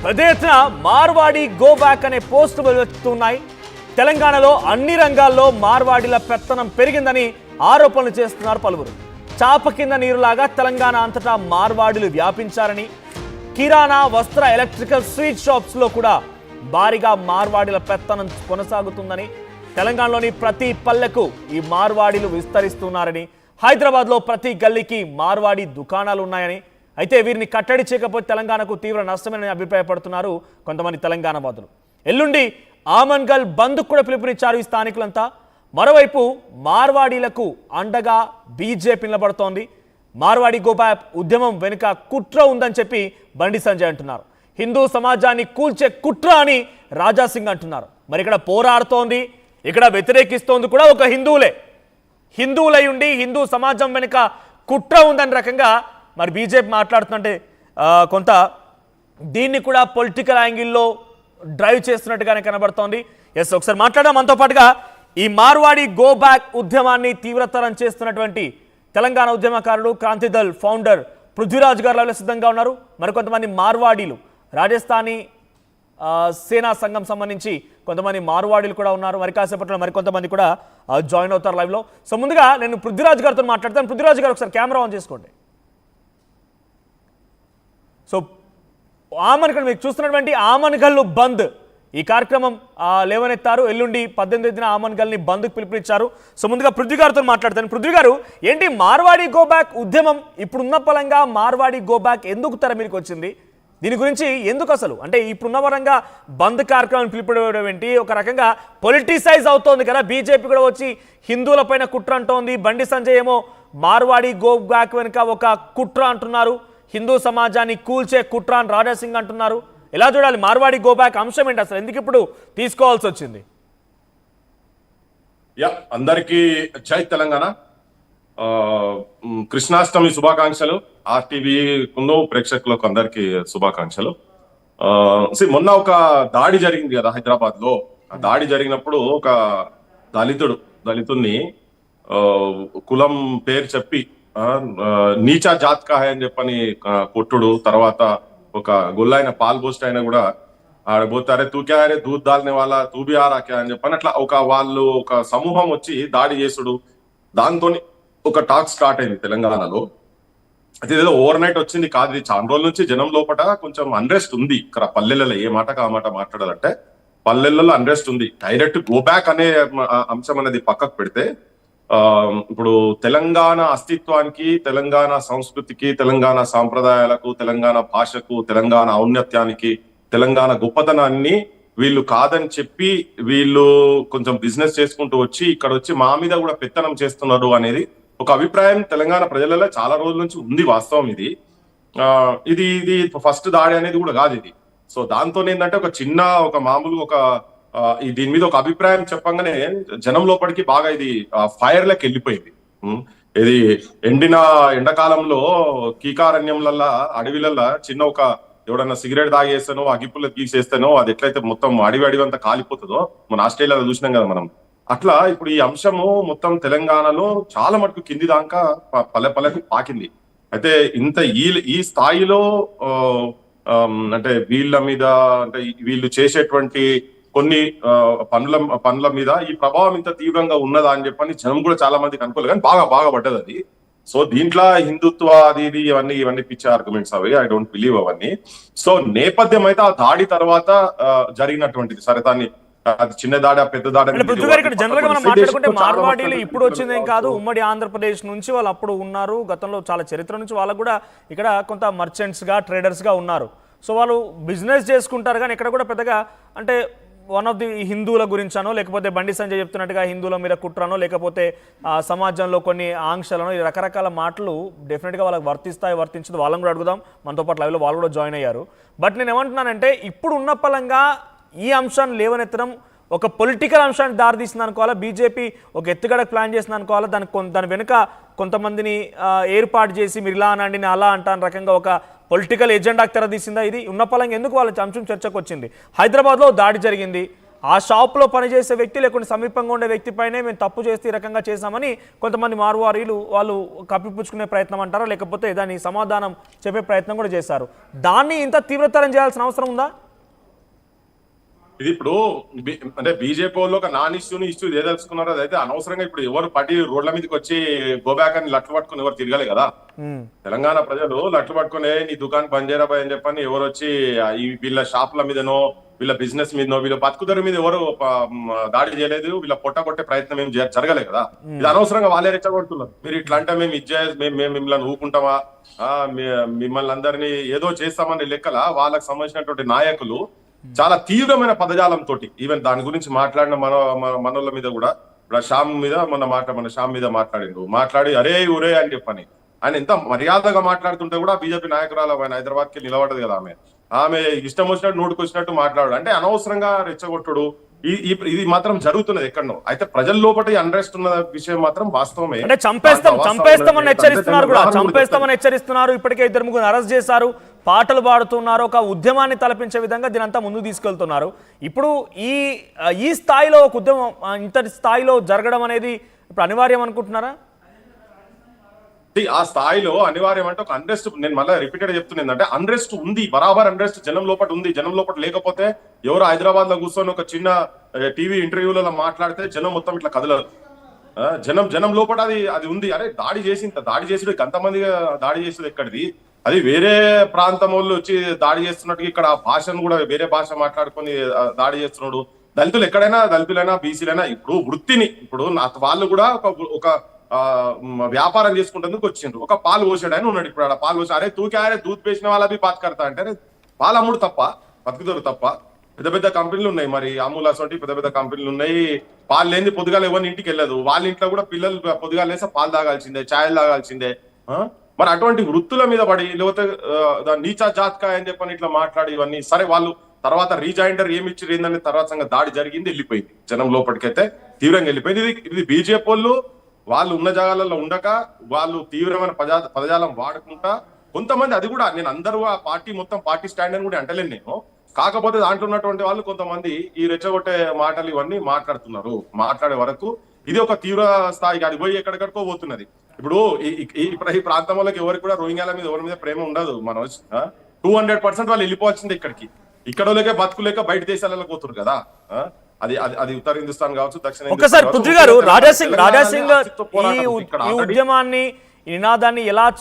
పెద్ద ఎత్తున Marwadi go back అనే పోస్టులు వెలువెత్తుతున్నాయి. తెలంగాణలో అన్ని రంగాల్లో మార్వాడిల పెత్తనం పెరిగిందని ఆరోపణలు చేస్తున్నారు పలువురు. చాప కింద నీరులాగా తెలంగాణ అంతటా మార్వాడిలు వ్యాపించారని, కిరాణా, వస్త్ర, ఎలక్ట్రికల్, స్వీట్ షాప్స్ లో కూడా భారీగా మార్వాడిల పెత్తనం కొనసాగుతుందని, తెలంగాణలోని ప్రతి పల్లెకు ఈ మార్వాడిలు విస్తరిస్తున్నారని, హైదరాబాద్లో ప్రతి గల్లీకి మార్వాడి దుకాణాలు ఉన్నాయని, అయితే వీరిని కట్టడి చేయకపోతే తెలంగాణకు తీవ్ర నష్టమని అభిప్రాయపడుతున్నారు కొంతమంది తెలంగాణ వాదులు. ఎల్లుండి ఆమన్గల్ బంద్ కూడా పిలుపునిచ్చారు ఈ స్థానికులంతా. మరోవైపు మార్వాడీలకు అండగా బీజేపీ నిలబడుతోంది. మార్వాడి గోబ్యాక్ ఉద్యమం వెనుక కుట్ర ఉందని చెప్పి బండి సంజయ్ అంటున్నారు. హిందూ సమాజాన్ని కూల్చే కుట్ర అని రాజాసింగ్ అంటున్నారు. మరి ఇక్కడ పోరాడుతోంది, ఇక్కడ వ్యతిరేకిస్తోంది కూడా ఒక హిందువులై ఉండి హిందూ సమాజం వెనుక కుట్ర ఉందని రకంగా మరి బీజేపీ మాట్లాడుతుంటే కొంత దీన్ని కూడా పొలిటికల్ యాంగిల్లో డ్రైవ్ చేస్తున్నట్టుగానే కనబడుతోంది. ఎస్, ఒకసారి మాట్లాడడం. మనతో పాటుగా ఈ మార్వాడి గో బ్యాక్ ఉద్యమాన్ని తీవ్రతరం చేస్తున్నటువంటి తెలంగాణ ఉద్యమకారుడు, క్రాంతిదల్ ఫౌండర్ పృథ్వీరాజ్ గారు లైవ్లో సిద్ధంగా ఉన్నారు. మరికొంతమంది మార్వాడీలు, రాజస్థానీ సేనా సంఘం సంబంధించి కొంతమంది మార్వాడీలు కూడా ఉన్నారు. మరి కాసేపట్లో మరికొంతమంది కూడా జాయిన్ అవుతారు లైవ్లో. సో ముందుగా నేను పృథ్వీరాజ్ గారితో మాట్లాడతాను. పృథ్వీరాజ్ గారు ఒకసారి కెమెరా ఆన్ చేసుకోండి. సో ఆమన్గల్, మీకు చూస్తున్నటువంటి ఆమన్గల్ బంద్ ఈ కార్యక్రమం లేవనెత్తారు. ఎల్లుండి 18న ఆమన్గల్ని బంద్కు పిలుపునిచ్చారు. సో ముందుగా పృథ్వీ గారితో మాట్లాడతాను. పృథ్వీ గారు, ఏంటి మార్వాడి గో బ్యాక్ ఉద్యమం ఇప్పుడున్న పరంగా మార్వాడి గో బ్యాక్ ఎందుకు తెర మీదకి వచ్చింది? దీని గురించి ఎందుకు అసలు అంటే ఇప్పుడున్న పరంగా బంద్ కార్యక్రమం పిలుపునివ్వడం ఏంటి? ఒక రకంగా పొలిటిసైజ్ అవుతోంది కదా, బీజేపీ కూడా వచ్చి హిందువుల పైన కుట్ర అంటోంది. బండి సంజయ్ ఏమో మార్వాడి గో బ్యాక్ వెనుక ఒక కుట్ర అంటున్నారు, హిందూ సమాజాన్ని కూల్చే కుట్ర అని రాజాసింగ్ అంటున్నారు. ఎలా చూడాలి మార్వాడి గో బ్యాక్ అంశం ఏంటి అసలు, ఎందుకు ఇప్పుడు తీసుకోవాల్సి వచ్చింది? అందరికీ జై తెలంగాణ, కృష్ణాష్టమి శుభాకాంక్షలు. ఆర్టీవీ ప్రేక్షకులకు అందరికీ శుభాకాంక్షలు. మొన్న ఒక దాడి జరిగింది కదా హైదరాబాద్ లో. ఆ దాడి జరిగినప్పుడు ఒక దళితుడిని కులం పేరు చెప్పి నీచా జాత్ కా హై అని చెప్పని కొట్టుడు, తర్వాత ఒక గొల్లైన పాల్ పోస్ట్ అయినా కూడా ఆడబోతారే తూకారే దూద్ దాల్నే వాళ్ళ తూబి ఆరాకే అని చెప్పని అట్లా ఒక సమూహం వచ్చి దాడి చేసుడు, దాంతో ఒక టాక్ స్టార్ట్ అయింది తెలంగాణలో. అయితే ఏదో ఓవర్ నైట్ వచ్చింది కాదు, ఇది చాలా రోజుల నుంచి జనం లోపల కొంచెం అన్రెస్ట్ ఉంది. ఇక్కడ పల్లెలలో ఏ మాటకు ఆ మాట మాట్లాడాలంటే పల్లెలలో అన్రెస్ట్ ఉంది. డైరెక్ట్ గో బ్యాక్ అనే అంశం అనేది పక్కకు పెడితే ఇప్పుడు తెలంగాణ అస్తిత్వానికి, తెలంగాణ సంస్కృతికి, తెలంగాణ సాంప్రదాయాలకు, తెలంగాణ భాషకు, తెలంగాణ ఔన్నత్యానికి, తెలంగాణ గొప్పతనాన్ని వీళ్ళు కాదని చెప్పి వీళ్ళు కొంచెం బిజినెస్ చేసుకుంటూ వచ్చి ఇక్కడ వచ్చి మా మీద కూడా పెత్తనం చేస్తున్నారు అనేది ఒక అభిప్రాయం తెలంగాణ ప్రజలలో చాలా రోజుల నుంచి ఉంది. వాస్తవం ఇది ఇది ఫస్ట్ దాడి అనేది కూడా కాదు ఇది. సో దాంతో ఏంటంటే ఒక మామూలుగా దీని మీద ఒక అభిప్రాయం చెప్పంగానే జనం లోపలికి బాగా ఇది ఫైర్ లెక్క వెళ్ళిపోయింది. ఇది ఎండాకాలంలో కీకారణ్యంలల్లా అడవిలల్లా చిన్న ఎవడన్నా సిగరెట్ తాగేస్తానో అగిప్పుల తీసేస్తానో అది ఎట్లయితే మొత్తం అడివంతా కాలిపోతుందో మన ఆస్ట్రేలియాలో చూసినాం కదా మనం. అట్లా ఇప్పుడు ఈ అంశము మొత్తం తెలంగాణలో చాలా మటుకు కింది దాకా పల్లెకు పాకింది. అయితే ఈ స్థాయిలో అంటే వీళ్ళ మీద, అంటే వీళ్ళు చేసేటువంటి కొన్ని పనుల మీద ఈ ప్రభావం ఇంత తీవ్రంగా ఉన్నదా అని చెప్పని జనం కూడా చాలా మందికి అనుకోలేదు, కానీ బాగా పడ్డది అది. సో దీంట్లో హిందుత్వ అది ఇది ఇవన్నీ పిచ్చే ఆర్గ్యుమెంట్స్ అవి, ఐ డోంట్ బిలీవ్ అవన్నీ. సో నేపథ్యం అయితే ఆ దాడి తర్వాత జరిగినటువంటిది. సరే, దాన్ని అది చిన్న దాడి పెద్ద దాడి జనరల్ గా మనం మాట్లాడుకుంటే మార్వాడీలు ఇప్పుడు వచ్చిందేం కాదు, ఉమ్మడి ఆంధ్రప్రదేశ్ నుంచి వాళ్ళు అప్పుడు ఉన్నారు. గతంలో చాలా చరిత్ర నుంచి వాళ్ళకు కూడా ఇక్కడ కొంత మర్చెంట్స్ గా, ట్రేడర్స్ గా ఉన్నారు. సో వాళ్ళు బిజినెస్ చేసుకుంటారు, కానీ ఇక్కడ కూడా పెద్దగా అంటే వన్ ఆఫ్ ది హిందువుల గురించానో, లేకపోతే బండి సంజయ్ చెప్తున్నట్టుగా హిందువుల మీద కుట్రనో, లేకపోతే సమాజంలో కొన్ని ఆంక్షలను, ఈ రకరకాల మాటలు డెఫినెట్గా వాళ్ళకి వర్తించదు. వాళ్ళని కూడా అడుగుదాం. మనతో పాటు లైవ్లో వాళ్ళు కూడా జాయిన్ అయ్యారు. బట్ నేను ఏమంటున్నానంటే ఇప్పుడు ఉన్న పలంగా ఈ అంశాన్ని లేవనెత్తడం ఒక పొలిటికల్ అంశాన్ని దారితీసింది అనుకోవాలా, బీజేపీ ఒక ఎత్తుగడకు ప్లాన్ చేసింది అనుకోవాలా, దాని వెనుక కొంతమందిని ఏర్పాటు చేసి మీరు ఇలా అనండి నేను అలా అంటాను రకంగా ఒక పొలిటికల్ ఎజెండాకి తెరదీసిందా? ఇది ఉన్న పలంగా ఎందుకు వాళ్ళ అంశం చర్చకు వచ్చింది? హైదరాబాద్లో దాడి జరిగింది, ఆ షాప్లో పనిచేసే వ్యక్తి లేకుంటే సమీపంగా ఉండే వ్యక్తిపైనే మేము తప్పు చేస్తే ఈ రకంగా చేశామని కొంతమంది మార్వారీలు వాళ్ళు కప్పిపుచ్చుకునే ప్రయత్నం అంటారా, లేకపోతే దాని సమాధానం చెప్పే ప్రయత్నం కూడా చేశారు. దాన్ని ఇంత తీవ్రతరం చేయాల్సిన అవసరం ఉందా? ఇది ఇప్పుడు అంటే బీజేపీ వాళ్ళు ఒక నాన్ ఇష్యూని ఇష్యూ ఏదలుచుకున్నారో అదైతే అనవసరంగా ఇప్పుడు ఎవరు పార్టీ రోడ్ల మీదకి వచ్చి గోబ్యాక్ అని లట్లు పట్టుకుని ఎవరు తిరగలే కదా. తెలంగాణ ప్రజలు లట్లు పట్టుకునే నీ దుకాణం బంద్ చేయరాబాయ్ అని చెప్పని ఎవరు వచ్చి ఈ వీళ్ళ షాపుల మీదనో వీళ్ళ బిజినెస్ మీదనో వీళ్ళ బతుకుదరి మీద ఎవరు దాడి చేయలేదు, వీళ్ళ పొట్ట కొట్టే ప్రయత్నం ఏం జరగలేదు కదా. ఇది అనవసరంగా వాళ్ళే రెచ్చగొడుతున్నారు. మీరు ఇట్లా అంటే మేము మేము మిమ్మల్ని ఊకుంటామా, మిమ్మల్ని అందరినీ ఏదో చేస్తామని లెక్కల వాళ్ళకి సంబంధించినటువంటి నాయకులు చాలా తీవ్రమైన పదజాలంతో ఈవెన్ దాని గురించి మాట్లాడిన మనోళ్ళ మీద కూడా ఇప్పుడు శ్యామ్ మీద మన శ్యామ్ మీద మాట్లాడి అరే ఊరే అని చెప్పని ఆయన ఎంత మర్యాదగా మాట్లాడుతుంటే కూడా బీజేపీ నాయకురాలు ఆయన హైదరాబాద్కి నిలబడదు కదా. ఆమె ఇష్టం వచ్చినట్టు నోటుకు వచ్చినట్టు మాట్లాడు అంటే అనవసరంగా రెచ్చగొట్టుడు ఇది మాత్రం జరుగుతున్నది ఎక్కడో. అయితే ప్రజల లోపల అన్రెస్ట్ ఉన్న విషయం మాత్రం వాస్తవమే. అంటే చంపేస్తామని హెచ్చరిస్తున్నారు కూడా, చంపేస్తామని హెచ్చరిస్తున్నారు. ఇప్పటికే 2-3 అరెస్ట్ చేశారు, పాటలు పాడుతున్నారు, ఒక ఉద్యమాన్ని తలపించే విధంగా దీనంతా ముందుకు తీసుకెళ్తున్నారు. ఇప్పుడు ఈ స్థాయిలో ఒక ఉద్యమం ఇంతటి స్థాయిలో జరగడం అనేది ఇప్పుడు అనివార్యం అనుకుంటున్నారా? ఆ స్థాయిలో అనివార్యం అంటే ఒక అన్రెస్ట్, నేను మళ్ళీ రిపీటెడ్ చెప్తున్నాను అంటే అన్రెస్ట్ ఉంది, బరాబర్ అన్రెస్ట్ జనం లోపల ఉంది. జనం లోపల లేకపోతే ఎవరు హైదరాబాద్ లో కూర్చొని ఒక చిన్న టీవీ ఇంటర్వ్యూలలో మాట్లాడితే జనం మొత్తం ఇట్లా కదలరు. జనం లోపల అది ఉంది. అరే దాడి చేసి అంతమందిగా దాడి చేసేది ఎక్కడిది, అది వేరే ప్రాంతం వాళ్ళు వచ్చి దాడి చేస్తున్నట్టు ఇక్కడ ఆ భాషను కూడా వేరే భాష మాట్లాడుకొని దాడి చేస్తున్నాడు. దళితులు ఎక్కడైనా, దళితులైనా బీసీలైనా ఇప్పుడు వృత్తిని ఇప్పుడు వాళ్ళు కూడా ఒక వ్యాపారం చేసుకుంటేందుకు వచ్చిండ్రు. ఒక పాలు పోసాడు అని ఉన్నాడు. ఇప్పుడు పాలు పోసి అరే తూకారే దూద్ పేసిన వాళ్ళవి పాత కడతా అంటే పాలు అమ్ముడు తప్ప, బతుకుదొరు తప్ప. పెద్ద కంపెనీలు ఉన్నాయి, మరి అమూల్ అసోంటి పెద్ద కంపెనీలు ఉన్నాయి. పాలు లేని పొద్దుగాలు ఎవరిని ఇంటికి వెళ్ళదు. వాళ్ళ ఇంట్లో కూడా పిల్లలు పొద్దుగాలు లేస్తే పాలు తాగాల్సిందే, ఛాయలు తాగాల్సిందే. మరి అటువంటి వృత్తుల మీద పడి లేకపోతే నీచా జాత్కాయ అని చెప్పని ఇట్లా మాట్లాడి ఇవన్నీ సరే. వాళ్ళు తర్వాత రీజాయిండర్ ఏమి ఇచ్చారు ఏందని తర్వాత దాడి జరిగింది, వెళ్ళిపోయింది జనం లోపలికైతే తీవ్రంగా వెళ్ళిపోయింది. ఇది బీజేపీ వాళ్ళు ఉన్న జాగాలలో ఉండక వాళ్ళు తీవ్రమైన పదజాలం వాడుకుంటా కొంతమంది, అది కూడా నేను అందరూ ఆ పార్టీ మొత్తం పార్టీ స్టాండ్ అని కూడా అంటలేను నేను. కాకపోతే దాంట్లో ఉన్నటువంటి వాళ్ళు కొంతమంది ఈ రెచ్చగొట్టే మాటలు ఇవన్నీ మాట్లాడుతున్నారు. మాట్లాడే వరకు ఇది ఒక తీవ్ర స్థాయికి అది పోయి ఎక్కడికక్కడికో పోతున్నది. ఇప్పుడు ఈ ప్రాంతం వాళ్ళకి ఎవరికి కూడా రోహింగ్యాల మీద ఎవరి మీద ప్రేమ ఉండదు. మనం 200% వాళ్ళు వెళ్ళిపోవాల్సిందే ఇక్కడికి. ఇక్కడ వాళ్ళకే బతుకులేక బయట దేశాలలో పోతున్నారు కదా. అది ఉత్తర హిందుస్థాన్ కావచ్చు, దక్షిణ. ఒకసారి పృథ్వీ గారు రాజాసింగ్ ఈ ఉద్యమాన్ని, ఈ నినాదాన్ని ఎలా